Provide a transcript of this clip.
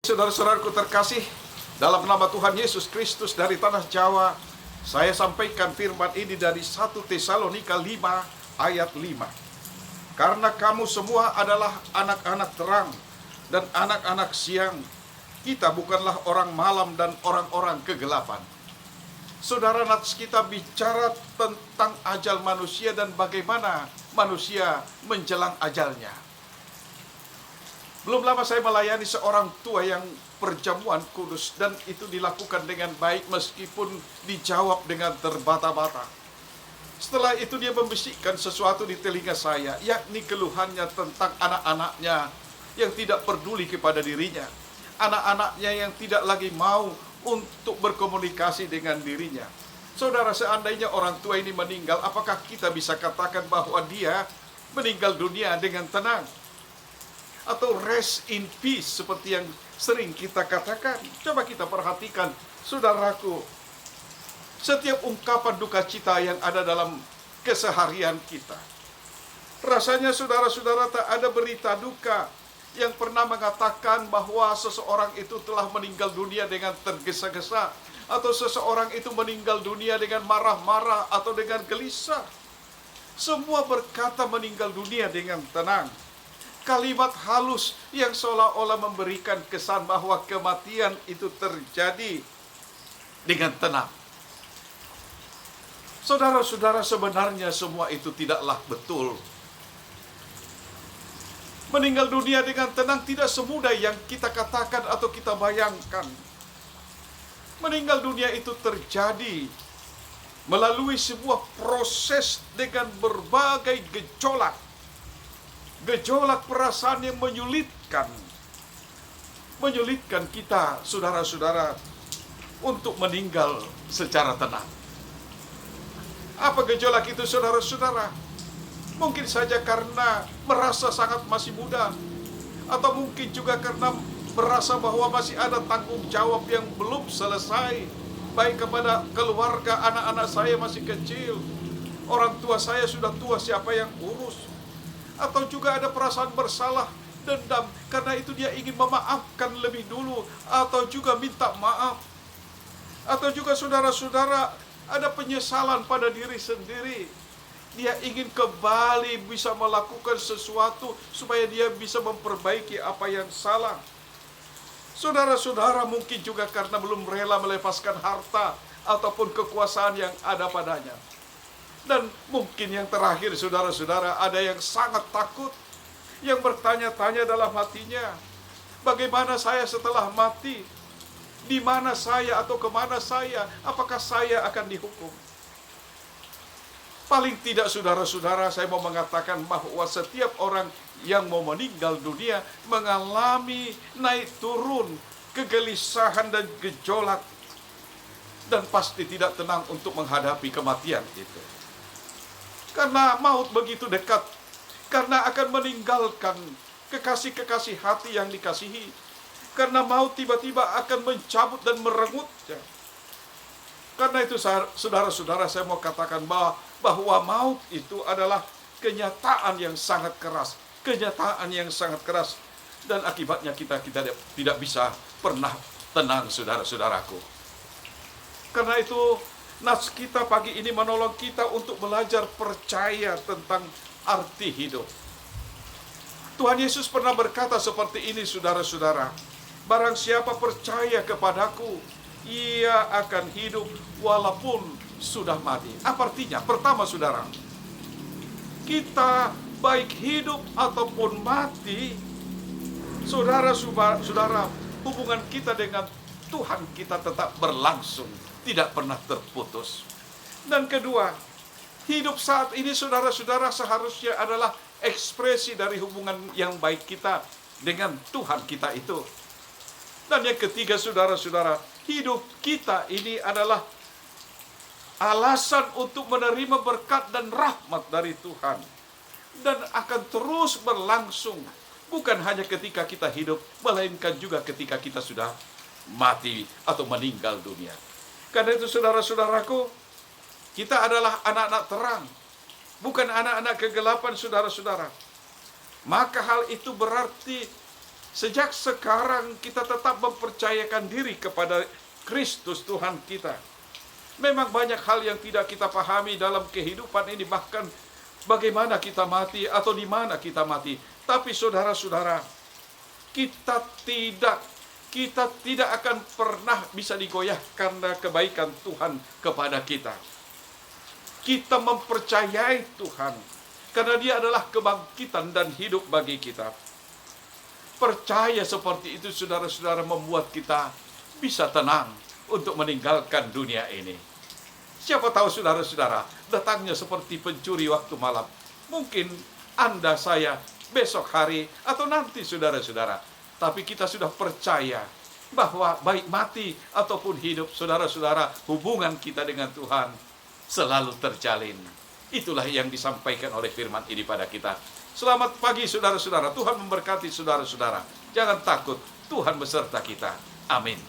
Saudara-saudaraku terkasih, dalam nama Tuhan Yesus Kristus dari tanah Jawa, saya sampaikan firman ini dari 1 Tesalonika 5 ayat 5. Karena kamu semua adalah anak-anak terang dan anak-anak siang. Kita bukanlah orang malam dan orang-orang kegelapan. Saudara, nats kita bicara tentang ajal manusia dan bagaimana manusia menjelang ajalnya. Belum lama saya melayani seorang tua yang perjamuan kudus, dan itu dilakukan dengan baik meskipun dijawab dengan terbata-bata. Setelah itu dia membisikkan sesuatu di telinga saya, yakni keluhannya tentang anak-anaknya yang tidak peduli kepada dirinya. Anak-anaknya yang tidak lagi mau untuk berkomunikasi dengan dirinya. Saudara, seandainya orang tua ini meninggal, apakah kita bisa katakan bahwa dia meninggal dunia dengan tenang? Atau rest in peace seperti yang sering kita katakan? Coba kita perhatikan, saudaraku, setiap ungkapan duka cita yang ada dalam keseharian kita. Rasanya saudara-saudara tak ada berita duka yang pernah mengatakan bahwa seseorang itu telah meninggal dunia dengan tergesa-gesa, atau seseorang itu meninggal dunia dengan marah-marah atau dengan gelisah. Semua berkata meninggal dunia dengan tenang. Kalimat halus yang seolah-olah memberikan kesan bahwa kematian itu terjadi dengan tenang. Saudara-saudara, sebenarnya semua itu tidaklah betul. Meninggal dunia dengan tenang tidak semudah yang kita katakan atau kita bayangkan. Meninggal dunia itu terjadi melalui sebuah proses dengan berbagai gejolak. Gejolak perasaan yang menyulitkan kita, saudara-saudara, untuk meninggal secara tenang. Apa gejolak itu, saudara-saudara? Mungkin saja karena merasa sangat masih muda, atau mungkin juga karena merasa bahwa masih ada tanggung jawab yang belum selesai, baik kepada keluarga, anak-anak saya masih kecil, orang tua saya sudah tua, siapa yang urus? Atau juga ada perasaan bersalah, dendam, karena itu dia ingin memaafkan lebih dulu, atau juga minta maaf. Atau juga saudara-saudara, ada penyesalan pada diri sendiri. Dia ingin kembali bisa melakukan sesuatu supaya dia bisa memperbaiki apa yang salah. Saudara-saudara, mungkin juga karena belum rela melepaskan harta ataupun kekuasaan yang ada padanya. Dan mungkin yang terakhir, saudara-saudara, ada yang sangat takut, yang bertanya-tanya dalam hatinya, bagaimana saya setelah mati? Di mana saya atau kemana saya? Apakah saya akan dihukum? Paling tidak, saudara-saudara, saya mau mengatakan bahwa setiap orang yang mau meninggal dunia mengalami naik turun, kegelisahan dan gejolak, dan pasti tidak tenang untuk menghadapi kematian itu. Karena maut begitu dekat, karena akan meninggalkan kekasih-kekasih hati yang dikasihi, karena maut tiba-tiba akan mencabut dan merengutnya. Karena itu, saudara-saudara, saya mau katakan bahwa maut itu adalah kenyataan yang sangat keras, dan akibatnya kita tidak bisa pernah tenang, saudara-saudaraku. Karena itu, nats kita pagi ini menolong kita untuk belajar percaya tentang arti hidup. Tuhan Yesus pernah berkata seperti ini, saudara-saudara, barang siapa percaya kepadaku, ia akan hidup walaupun sudah mati. Apa artinya? Pertama, saudara, kita baik hidup ataupun mati, saudara, hubungan kita dengan Tuhan kita tetap berlangsung, tidak pernah terputus. Dan kedua, hidup saat ini, saudara-saudara, seharusnya adalah ekspresi dari hubungan yang baik kita dengan Tuhan kita itu. Dan yang ketiga, saudara-saudara, hidup kita ini adalah alasan untuk menerima berkat dan rahmat dari Tuhan, dan akan terus berlangsung, bukan hanya ketika kita hidup, melainkan juga ketika kita sudah mati atau meninggal dunia. Karena itu, saudara-saudaraku, kita adalah anak-anak terang, bukan anak-anak kegelapan, saudara-saudara. Maka hal itu berarti Sejak sekarang kita tetap mempercayakan diri kepada Kristus Tuhan kita. Memang banyak hal yang tidak kita pahami dalam kehidupan ini, bahkan bagaimana kita mati atau di mana kita mati. Tapi saudara-saudara, kita tidak akan pernah bisa digoyahkan karena kebaikan Tuhan kepada kita. Kita mempercayai Tuhan karena Dia adalah kebangkitan dan hidup bagi kita. Percaya seperti itu, saudara-saudara, membuat kita bisa tenang untuk meninggalkan dunia ini. Siapa tahu saudara-saudara, datangnya seperti pencuri waktu malam. Mungkin Anda, saya, besok hari, atau nanti saudara-saudara. Tapi kita sudah percaya bahwa baik mati ataupun hidup, saudara-saudara, hubungan kita dengan Tuhan selalu terjalin. Itulah yang disampaikan oleh firman ini pada kita. Selamat pagi saudara-saudara, Tuhan memberkati saudara-saudara. Jangan takut, Tuhan beserta kita. Amin.